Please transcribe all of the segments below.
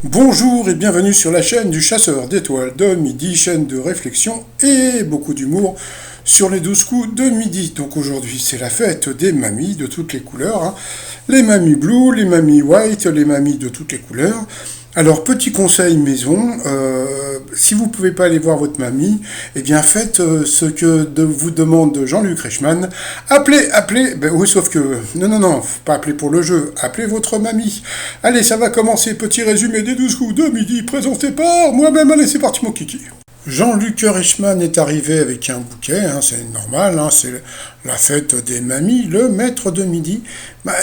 Bonjour et bienvenue sur la chaîne du chasseur d'étoiles de midi, chaîne de réflexion et beaucoup d'humour sur les 12 coups de midi. Donc aujourd'hui c'est la fête des mamies de toutes les couleurs, hein. Les mamies blue, les mamies white, les mamies de toutes les couleurs. Alors petit conseil maison, si vous ne pouvez pas aller voir votre mamie, eh bien faites ce que vous demande Jean-Luc Reichmann. Appelez, ben oui sauf que, non, faut pas appeler pour le jeu, appelez votre mamie. Allez, ça va commencer, petit résumé des 12 coups de midi présenté par moi-même, allez c'est parti mon kiki. Jean-Luc Reichmann est arrivé avec un bouquet, hein, c'est normal, hein, c'est la fête des mamies, le maître de midi. Bah,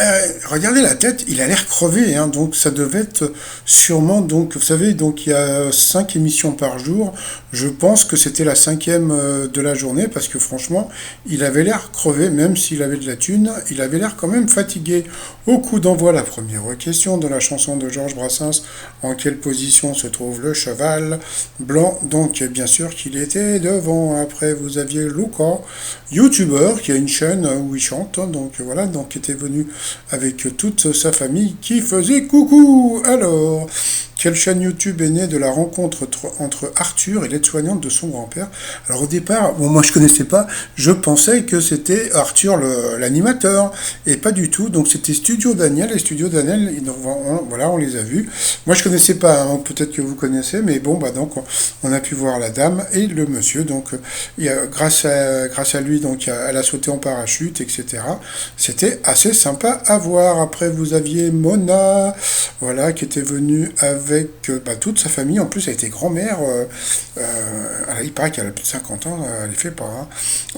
regardez la tête, il a l'air crevé, hein, donc ça devait être sûrement, donc vous savez, donc il y a 5 émissions par jour, je pense que c'était la cinquième de la journée, parce que franchement, il avait l'air crevé, même s'il avait de la thune, il avait l'air quand même fatigué. Au coup d'envoi, la première question de la chanson de Georges Brassens, en quelle position se trouve le cheval blanc, donc bien sûr qu'il était devant. Après, vous aviez Luca, youtubeur, qui a une chaîne où il chante, hein, donc voilà, donc qui était venu avec toute sa famille qui faisait coucou. Alors, quelle chaîne YouTube est née de la rencontre entre Arthur et l'aide-soignante de son grand-père? Alors au départ, bon, moi je connaissais pas, je pensais que c'était Arthur l'animateur, et pas du tout, donc c'était Studio Daniel, et Studio Daniel, voilà, on les a vus. Moi je connaissais pas, hein, peut-être que vous connaissez, mais bon, bah donc on a pu voir la dame et le monsieur, donc grâce à lui, donc elle a sauté en parachute, etc. C'était assez sympa à voir. Après vous aviez Mona, voilà, qui était venue avec toute sa famille. En plus, elle était grand-mère. Il paraît qu'elle a plus de 50 ans, elle les fait pas, hein.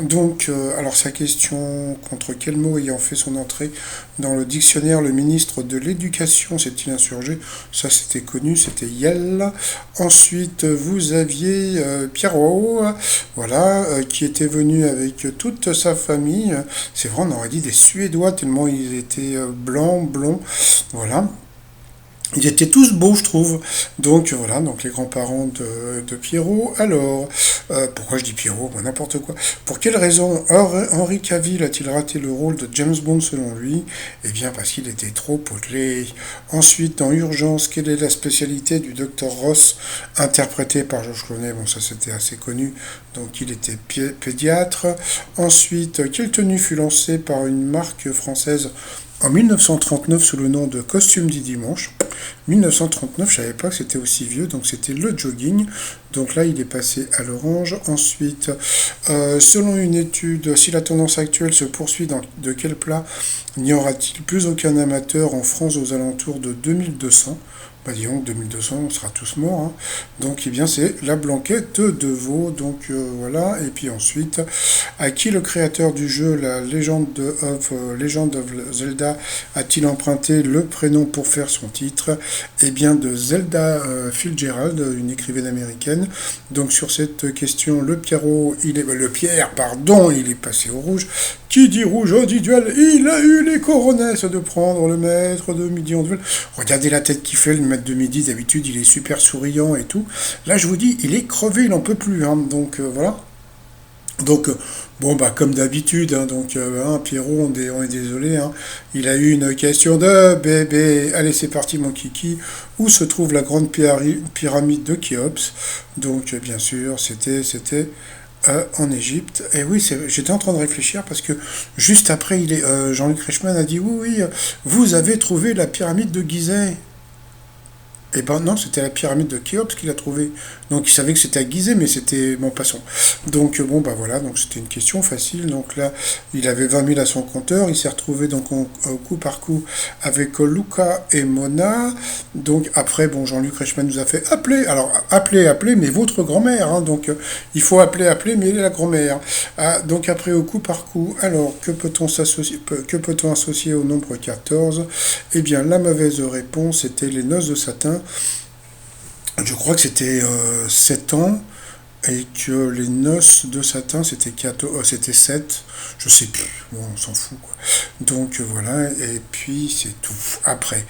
Donc, alors sa question, contre quel mot ayant fait son entrée dans le dictionnaire, le ministre de l'Éducation s'est-il insurgé? Ça, c'était connu, c'était Yel. Ensuite, vous aviez Pierrot, voilà, qui était venu avec toute sa famille. C'est vrai, on aurait dit des Suédois, tellement ils étaient blancs, blonds, voilà. Ils étaient tous beaux, je trouve. Donc voilà, donc les grands-parents de Pierrot. Alors, pourquoi je dis Pierrot? Moi, n'importe quoi. Pour quelle raison Henry Cavill a-t-il raté le rôle de James Bond selon lui? Eh bien, parce qu'il était trop potelé. Ensuite, dans Urgence, quelle est la spécialité du docteur Ross, interprété par George Clooney? Bon, ça c'était assez connu. Donc, il était pédiatre. Ensuite, quelle tenue fut lancée par une marque française en 1939 sous le nom de Costume du Dimanche? 1939, je ne savais pas que c'était aussi vieux, donc c'était le jogging. Donc là, il est passé à l'orange. Ensuite, selon une étude, si la tendance actuelle se poursuit, de quel plat n'y aura-t-il plus aucun amateur en France aux alentours de 2200? Bah disons, 2200, on sera tous morts, hein. Donc, eh bien, c'est la blanquette de veau. Donc, voilà. Et puis ensuite, à qui le créateur du jeu, la Legend of Zelda, a-t-il emprunté le prénom pour faire son titre? Eh bien, de Zelda Fitzgerald, une écrivaine américaine. Donc, sur cette question, le Pierre, pardon, il est passé au rouge. Qui dit rouge dit duel? Il a eu les coronesses de prendre le maître de midi en duel. Regardez la tête qu'il fait, le maître de midi. D'habitude, il est super souriant et tout. Là, je vous dis, il est crevé, il n'en peut plus, hein. Donc, voilà. Donc, bon, bah, comme d'habitude, hein, donc, Pierrot, on est désolé, hein, il a eu une question de bébé. Allez, c'est parti, mon kiki. Où se trouve la grande pyramide de Khéops? Donc, bien sûr, en Égypte. Et oui, j'étais en train de réfléchir parce que juste après, Jean-Luc Reichmann a dit oui, oui, vous avez trouvé la pyramide de Gizeh. Eh ben non, c'était la pyramide de Khéops qu'il a trouvé. Donc il savait que c'était à Gizeh, mais c'était bon passant. Donc bon bah voilà, donc c'était une question facile. Donc là, il avait 20 000 à son compteur. Il s'est retrouvé donc au coup par coup avec Luca et Mona. Donc après, bon, Jean-Luc Reichmann nous a fait appeler. Alors appeler, mais votre grand-mère, hein. Donc il faut appeler, mais elle est la grand-mère. Ah, donc après au coup par coup. Alors que peut-on associer au nombre 14? Eh bien la mauvaise réponse était les noces de satin. Je crois que c'était 7 ans. et que les noces de satin c'était 4, c'était 7, je sais plus, bon, on s'en fout quoi. Donc voilà, et puis c'est tout. Après,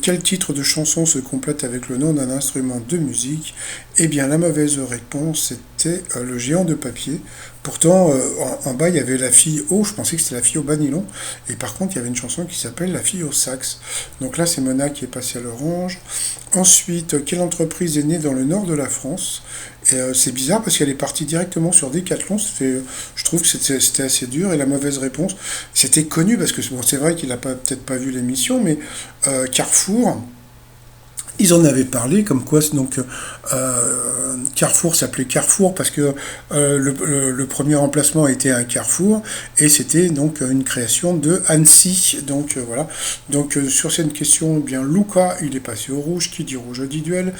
quel titre de chanson se complète avec le nom d'un instrument de musique? Eh bien la mauvaise réponse c'était le géant de papier. Pourtant, en bas il y avait la fille au, je pensais que c'était la fille au banylon, et par contre il y avait une chanson qui s'appelle la fille au sax. Donc là c'est Mona qui est passée à l'orange. Ensuite, quelle entreprise est née dans le nord de la France? Et c'est bizarre parce qu'elle est partie directement sur Decathlon. Je trouve que c'était assez dur. Et la mauvaise réponse, c'était connu parce que bon, c'est vrai qu'il n'a peut-être pas vu l'émission, mais Carrefour, ils en avaient parlé, comme quoi donc Carrefour s'appelait Carrefour parce que le premier emplacement était un Carrefour et c'était donc une création de Annecy. Donc voilà. Donc sur cette question, eh bien Luca, il est passé au rouge. Qui dit rouge dit duel.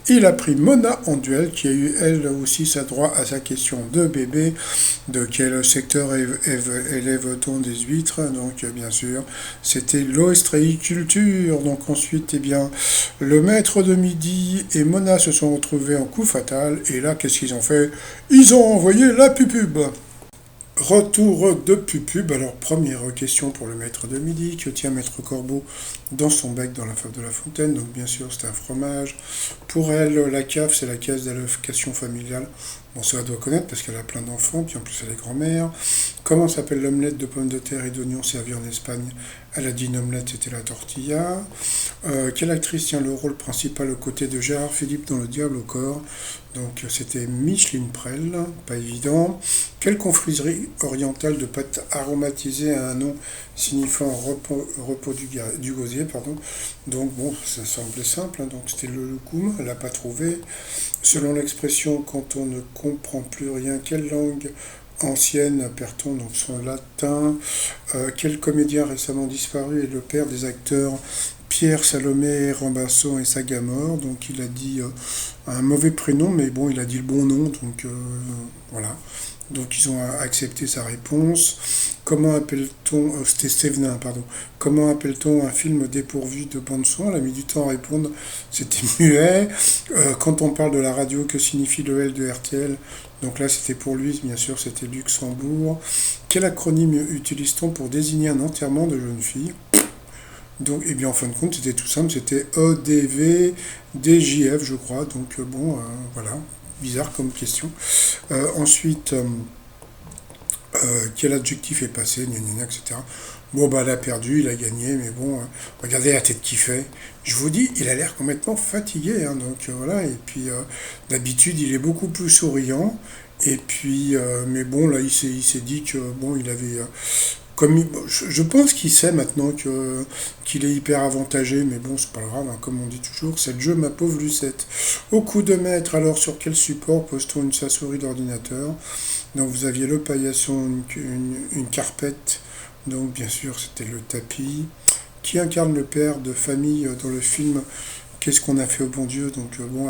Il a pris Mona en duel, qui a eu elle aussi sa droit à sa question de bébé. De quel secteur élève-t-on des huîtres? Donc bien sûr, c'était l'ostréiculture. Donc ensuite, eh bien, le maître de midi et Mona se sont retrouvés en coup fatal. Et là, qu'est-ce qu'ils ont fait? Ils ont envoyé la pupube. Retour de pupube. Alors, première question pour le maître de midi. Que tient Maître Corbeau dans son bec dans la fave de la fontaine? Donc, bien sûr, c'est un fromage. Pour elle, la CAF, c'est la caisse d'allocation familiale. Bon, ça, elle doit connaître parce qu'elle a plein d'enfants, puis en plus, elle est grand-mère. Comment s'appelle l'omelette de pommes de terre et d'oignons servie en Espagne? Elle a dit une omelette, c'était la tortilla. Quelle actrice tient le rôle principal aux côtés de Gérard Philippe dans Le Diable au corps? Donc c'était Micheline Prel, pas évident. Quelle confiserie orientale de pâtes aromatisées a un nom signifiant repos du gosier, pardon. Donc bon, ça semblait simple, hein. Donc c'était le loukoum, elle l'a pas trouvé. Selon l'expression, quand on ne comprend plus rien, quelle langue ancienne perd-on donc son latin? Quel comédien récemment disparu est le père des acteurs Pierre Salomé, Rambasso et Sagamore? Donc il a dit un mauvais prénom, mais bon, il a dit le bon nom, donc voilà. Donc ils ont accepté sa réponse. Comment appelle-t-on, c'était Stevenin, pardon. Comment appelle-t-on un film dépourvu de bande son? Elle a mis du temps à répondre, c'était muet. Quand on parle de la radio, que signifie le L de RTL? Donc là, c'était pour lui, bien sûr, c'était Luxembourg. Quel acronyme utilise-t-on pour désigner un enterrement de jeune fille? Donc, eh bien, en fin de compte, c'était tout simple, c'était EDV, DJF, je crois. Donc, bon, voilà, bizarre comme question. Ensuite, quel adjectif est passé, gna gna gna, etc. Bon, bah, elle a perdu, il a gagné, mais bon, regardez la tête qu'il fait. Je vous dis, il a l'air complètement fatigué, hein, donc voilà. Et puis, d'habitude, il est beaucoup plus souriant. Et puis, mais bon, là, il s'est dit que, bon, il avait je pense qu'il sait maintenant qu'il est hyper avantagé, mais bon, c'est pas grave, hein, comme on dit toujours, c'est le jeu, ma pauvre Lucette. Au coup de maître, alors sur quel support pose-t-on sa souris d'ordinateur? Donc vous aviez le paillasson, une carpette, donc bien sûr c'était le tapis. Qui incarne le père de famille dans le film Qu'est-ce qu'on a fait au bon Dieu? Donc bon,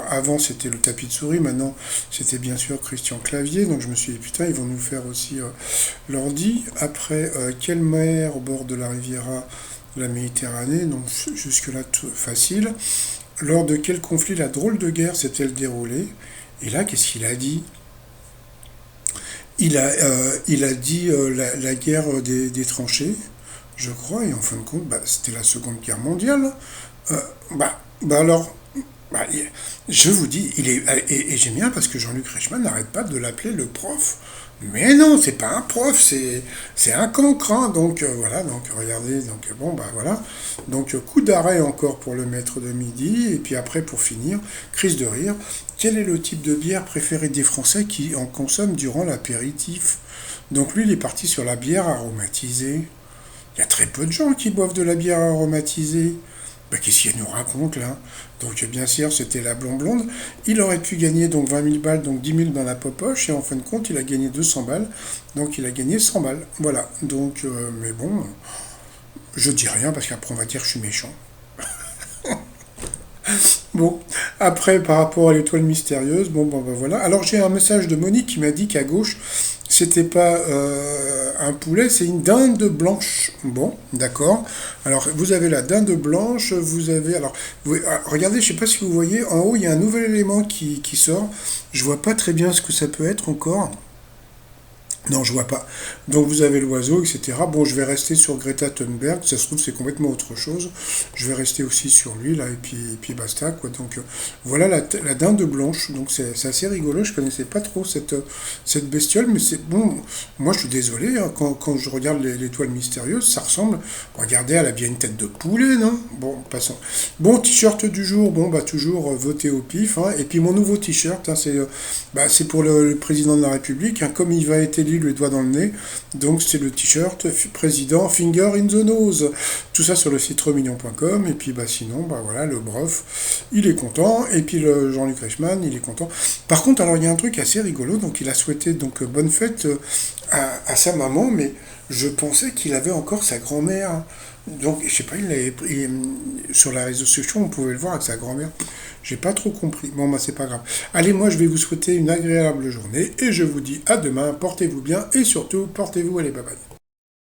avant c'était le tapis de souris, maintenant c'était bien sûr Christian Clavier. Donc je me suis dit putain, ils vont nous faire aussi l'ordi. Après, quelle mer au bord de la Riviera, la Méditerranée? Donc jusque-là tout facile. Lors de quel conflit la drôle de guerre s'est-elle déroulée? Et là, qu'est-ce qu'il a dit? Il a dit la guerre des tranchées, je crois, et en fin de compte, bah, c'était la Seconde Guerre mondiale. Euh, bah alors, bah, je vous dis, et j'aime bien parce que Jean-Luc Reichmann n'arrête pas de l'appeler le prof. Mais non, c'est pas un prof, c'est un cancre, hein. Donc voilà, donc regardez, donc bon bah voilà. Donc coup d'arrêt encore pour le maître de midi, et puis après pour finir, crise de rire. Quel est le type de bière préféré des Français qui en consomment durant l'apéritif? Donc lui, il est parti sur la bière aromatisée. Il y a très peu de gens qui boivent de la bière aromatisée. Bah, qu'est-ce qu'il nous raconte là? Donc bien sûr, c'était la blonde blonde. Il aurait pu gagner donc 20 000 balles, donc 10 000 dans la popoche, et en fin de compte, il a gagné 200 balles. Donc il a gagné 100 balles. Voilà. Donc, mais bon, je dis rien parce qu'après on va dire que je suis méchant. Bon, après, par rapport à l'étoile mystérieuse, bon, ben voilà. Alors j'ai un message de Monique qui m'a dit qu'à gauche, c'était pas un poulet, c'est une dinde blanche. Bon, d'accord. Alors, vous avez la dinde blanche, vous avez... Alors, regardez, je sais pas si vous voyez, en haut, il y a un nouvel élément qui sort. Je vois pas très bien ce que ça peut être encore. Non, je vois pas. Donc vous avez l'oiseau, etc. Bon, je vais rester sur Greta Thunberg. Ça se trouve, c'est complètement autre chose. Je vais rester aussi sur lui, là, et puis basta, quoi. Donc voilà la dinde blanche. Donc c'est assez rigolo. Je connaissais pas trop cette bestiole, mais c'est bon. Moi, je suis désolé, hein, quand je regarde l'étoile mystérieuse, ça ressemble. Regardez, elle a bien une tête de poulet, non? Bon, passons. Bon, t-shirt du jour. Bon, bah toujours voter au pif, hein. Et puis mon nouveau t-shirt, hein, c'est pour le président de la République, hein. Comme il va être élu le doigt dans le nez. Donc c'est le t-shirt président Finger in the Nose. Tout ça sur le site remignon.com. Et puis bah sinon, bah voilà, le prof, il est content. Et puis le Jean-Luc Reichmann, il est content. Par contre, alors il y a un truc assez rigolo. Donc il a souhaité donc bonne fête à sa maman, mais je pensais qu'il avait encore sa grand-mère. Donc, je sais pas, sur la réseau social, on pouvait le voir avec sa grand-mère. J'ai pas trop compris. Bon, bah, c'est pas grave. Allez, moi, je vais vous souhaiter une agréable journée et je vous dis à demain. Portez-vous bien et surtout, portez-vous. Allez, bye bye.